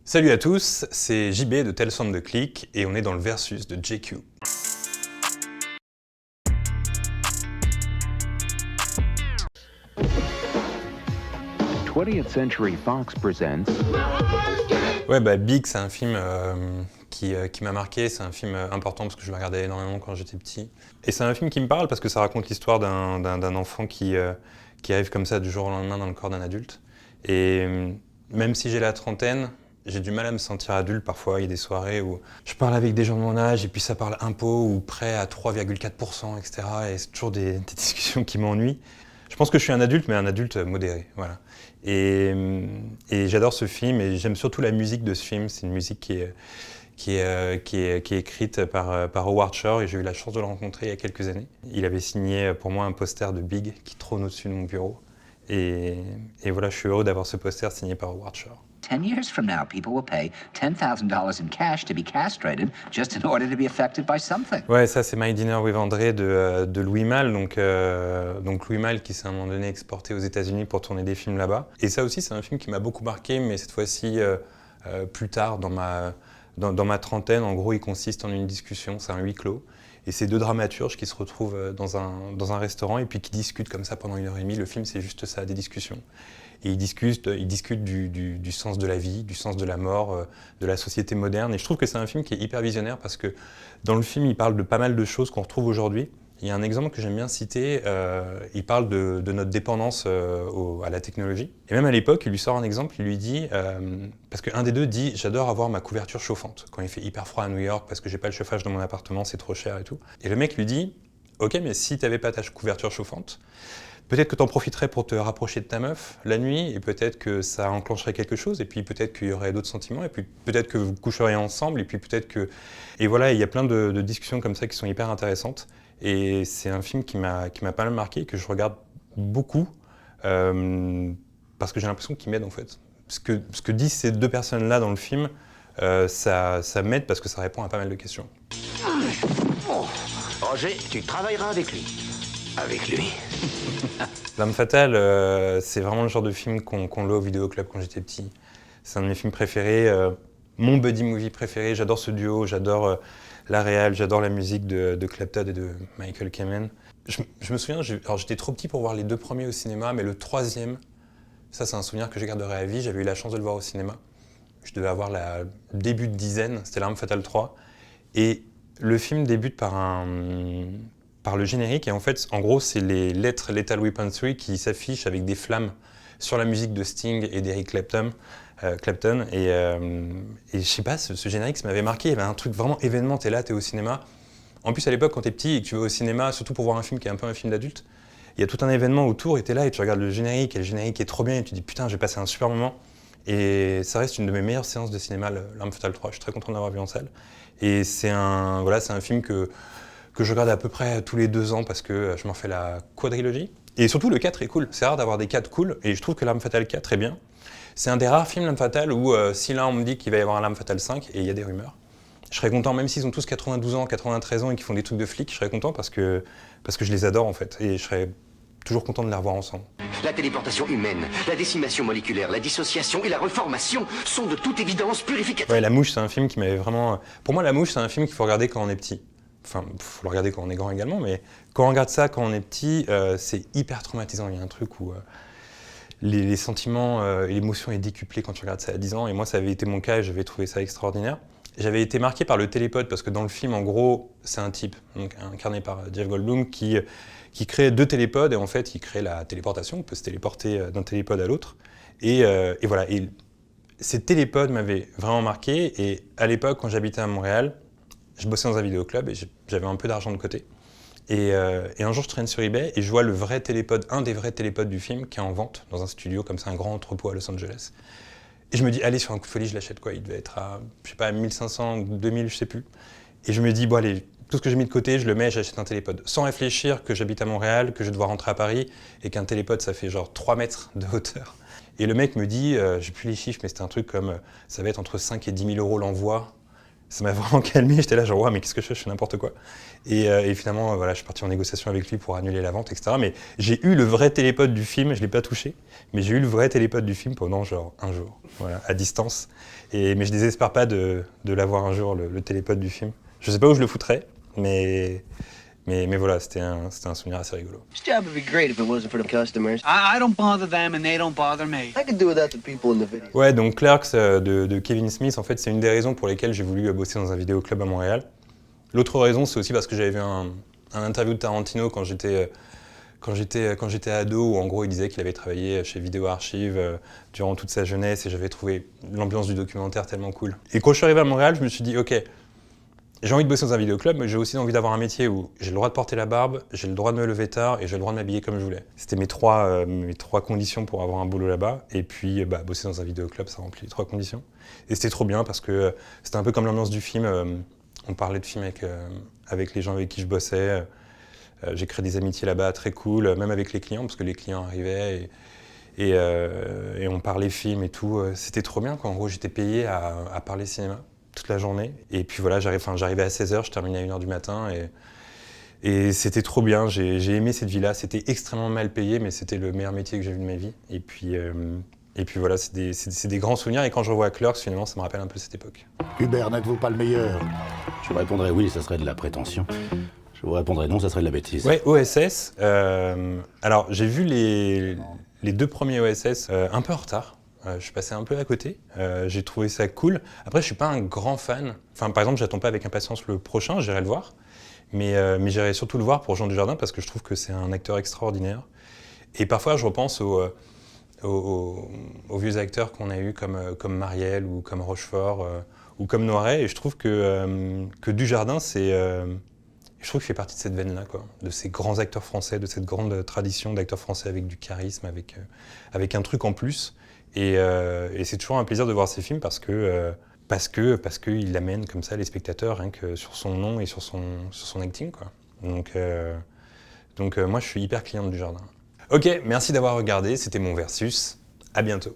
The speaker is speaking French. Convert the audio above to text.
Salut à tous, c'est JB de Tel Centre de Click et on est dans le Versus de JQ. Twentieth Century Fox presents. Ouais, Big, c'est un film qui m'a marqué, c'est un film important parce que je le regardais énormément quand j'étais petit. Et c'est un film qui me parle parce que ça raconte l'histoire d'un enfant qui arrive comme ça du jour au lendemain dans le corps d'un adulte. Et même si j'ai la trentaine, j'ai du mal à me sentir adulte parfois. Il y a des soirées où je parle avec des gens de mon âge et puis ça parle impôt ou prêt à 3,4%, etc. Et c'est toujours des discussions qui m'ennuient. Je pense que je suis un adulte, mais un adulte modéré, voilà. Et j'adore ce film et j'aime surtout la musique de ce film. C'est une musique qui est écrite par Howard Shore et j'ai eu la chance de le rencontrer il y a quelques années. Il avait signé pour moi un poster de Big qui trône au-dessus de mon bureau. Et voilà, je suis heureux d'avoir ce poster signé par Howard Shore. 10 years from now, people will pay $10,000 in cash to be castrated just in order to be affected by something. Ouais, ça c'est My Dinner with André de Louis Malle, donc Louis Malle qui s'est à un moment donné exporté aux États-Unis pour tourner des films là-bas. Et ça aussi c'est un film qui m'a beaucoup marqué, mais cette fois-ci plus tard dans ma trentaine. En gros, il consiste en une discussion, c'est un huis clos. Et c'est deux dramaturges qui se retrouvent dans un restaurant et puis qui discutent comme ça pendant 1h30. Le film, c'est juste ça, des discussions. Et ils discutent du sens de la vie, du sens de la mort, de la société moderne. Et je trouve que c'est un film qui est hyper visionnaire parce que dans le film, il parle de pas mal de choses qu'on retrouve aujourd'hui. Il y a un exemple que j'aime bien citer, il parle de notre dépendance à la technologie. Et même à l'époque, il lui sort un exemple, il lui dit, parce qu'un des deux dit « j'adore avoir ma couverture chauffante » quand il fait hyper froid à New York parce que j'ai pas le chauffage dans mon appartement, c'est trop cher et tout. Et le mec lui dit « ok, mais si t'avais pas ta couverture chauffante, peut-être que t'en profiterais pour te rapprocher de ta meuf la nuit et peut-être que ça enclencherait quelque chose et puis peut-être qu'il y aurait d'autres sentiments et puis peut-être que vous coucheriez ensemble et puis peut-être que... » Et voilà, il y a plein de discussions comme ça qui sont hyper intéressantes. Et c'est un film qui m'a pas mal marqué, que je regarde beaucoup, parce que j'ai l'impression qu'il m'aide en fait. Ce que disent ces deux personnes-là dans le film, ça m'aide parce que ça répond à pas mal de questions. Roger, tu travailleras avec lui. Avec lui? L'Arme Fatale, c'est vraiment le genre de film qu'on louait au vidéoclub quand j'étais petit. C'est un de mes films préférés, mon buddy movie préféré. J'adore ce duo, j'adore la réal, j'adore la musique de Clapton et de Michael Kamen. Je me souviens, alors j'étais trop petit pour voir les deux premiers au cinéma, mais le troisième, ça c'est un souvenir que je garderai à vie. J'avais eu la chance de le voir au cinéma. Je devais avoir le début de dizaine, c'était L'Arme Fatale 3. Et le film débute par le générique, et en fait, en gros, c'est les lettres Lethal Weapon 3 qui s'affichent avec des flammes sur la musique de Sting et d'Eric Clapton. Et je sais pas, ce générique, ça m'avait marqué. Il y avait un truc vraiment événement, t'es là, t'es au cinéma. En plus, à l'époque, quand t'es petit et que tu vas au cinéma, surtout pour voir un film qui est un peu un film d'adulte, il y a tout un événement autour et t'es là et tu regardes le générique et le générique est trop bien et tu te dis putain, j'ai passé un super moment. Et ça reste une de mes meilleures séances de cinéma, L'Arme Fatale 3. Je suis très content d'avoir vu en salle. Et c'est un film que je regarde à peu près tous les 2 ans parce que je m'en fais la quadrilogie. Et surtout, le 4 est cool. C'est rare d'avoir des 4 cool et je trouve que L'Arme Fatale 4 est bien. C'est un des rares films L'Arme Fatale où si là on me dit qu'il va y avoir un L'Arme Fatale 5, et il y a des rumeurs, je serais content, même s'ils ont tous 92 ans, 93 ans et qu'ils font des trucs de flics, je serais content parce que je les adore en fait. Et je serais toujours content de les revoir ensemble. La téléportation humaine, la décimation moléculaire, la dissociation et la reformation sont de toute évidence purificatrices. Ouais, La Mouche, c'est un film qui m'avait vraiment... Pour moi, La Mouche, c'est un film qu'il faut regarder quand on est petit. Enfin, il faut le regarder quand on est grand également, mais quand on regarde ça quand on est petit, c'est hyper traumatisant. Il y a un truc où les sentiments et l'émotion est décuplée quand tu regardes ça à 10 ans, et moi, ça avait été mon cas et j'avais trouvé ça extraordinaire. J'avais été marqué par le télépode, parce que dans le film, en gros, c'est un type, donc, incarné par Jeff Goldblum, qui crée 2 télépodes, et en fait, il crée la téléportation, on peut se téléporter d'un télépode à l'autre. Et voilà, et ces télépodes m'avaient vraiment marqué, et à l'époque, quand j'habitais à Montréal, je bossais dans un vidéoclub et j'avais un peu d'argent de côté. Et un jour, je traîne sur eBay et je vois le vrai télépode, un des vrais télépodes du film, qui est en vente dans un studio, comme ça, un grand entrepôt à Los Angeles. Et je me dis, allez, sur un coup de folie, je l'achète quoi. Il devait être à, je sais pas, 1500 ou 2000, je sais plus. Et je me dis, bon allez, tout ce que j'ai mis de côté, je le mets et j'achète un télépode. Sans réfléchir que j'habite à Montréal, que je vais devoir rentrer à Paris et qu'un télépode, ça fait genre 3 mètres de hauteur. Et le mec me dit, j'ai plus les chiffres, mais c'était un truc comme, ça va être entre 5 et 10 000 euros l'envoi. Ça m'a vraiment calmé, j'étais là genre ouais, mais qu'est-ce que je fais n'importe quoi. Et finalement voilà, je suis parti en négociation avec lui pour annuler la vente, etc. Mais j'ai eu le vrai télépod du film, je l'ai pas touché, mais j'ai eu le vrai télépod du film pendant genre un jour, voilà, à distance. Mais je désespère pas de l'avoir un jour, le télépod du film. Je sais pas où je le foutrais, mais voilà, c'était un souvenir assez rigolo. This job would be great if it wasn't for the customers. I don't bother them and they don't bother me. I could do without the people in the video. Ouais, donc Clerks de Kevin Smith, en fait, c'est une des raisons pour lesquelles j'ai voulu bosser dans un vidéoclub à Montréal. L'autre raison, c'est aussi parce que j'avais vu un interview de Tarantino quand j'étais ado, où en gros il disait qu'il avait travaillé chez Vidéo Archive durant toute sa jeunesse, et j'avais trouvé l'ambiance du documentaire tellement cool. Et quand je suis arrivé à Montréal, je me suis dit, ok, j'ai envie de bosser dans un vidéoclub, mais j'ai aussi envie d'avoir un métier où j'ai le droit de porter la barbe, j'ai le droit de me lever tard et j'ai le droit de m'habiller comme je voulais. C'était mes trois conditions pour avoir un boulot là-bas. Et puis bosser dans un vidéoclub, ça remplit les 3 conditions. Et c'était trop bien parce que c'était un peu comme l'ambiance du film. On parlait de film avec les gens avec qui je bossais. J'ai créé des amitiés là-bas très cool, même avec les clients, parce que les clients arrivaient et on parlait film et tout. C'était trop bien, quoi. En gros, j'étais payé à parler cinéma toute la journée. Et puis voilà, j'arrivais à 16h, je terminais à 1h du matin et c'était trop bien. J'ai aimé cette vie-là. C'était extrêmement mal payé, mais c'était le meilleur métier que j'ai vu de ma vie. Et puis voilà, c'est des grands souvenirs. Et quand je revois Clerks, finalement, ça me rappelle un peu cette époque. Hubert, n'êtes-vous pas le meilleur? Je vous répondrais oui, ça serait de la prétention. Je vous répondrais non, ça serait de la bêtise. Ouais, OSS. Alors, j'ai vu les 2 premiers OSS un peu en retard. Je suis passé un peu à côté. J'ai trouvé ça cool. Après, je suis pas un grand fan. Enfin, par exemple, j'attends pas avec impatience le prochain, j'irai le voir. Mais j'irai surtout le voir pour Jean Dujardin parce que je trouve que c'est un acteur extraordinaire. Et parfois, je repense aux vieux acteurs qu'on a eus comme Marielle ou comme Rochefort ou comme Noiret. Et je trouve que Dujardin, je trouve qu'il fait partie de cette veine-là, quoi, de ces grands acteurs français, de cette grande tradition d'acteurs français avec du charisme, avec un truc en plus. Et c'est toujours un plaisir de voir ces films parce qu'il amène comme ça les spectateurs rien que sur son nom et sur son acting, quoi. Donc moi je suis hyper client de Dujardin. Ok, merci d'avoir regardé, c'était mon versus. À bientôt.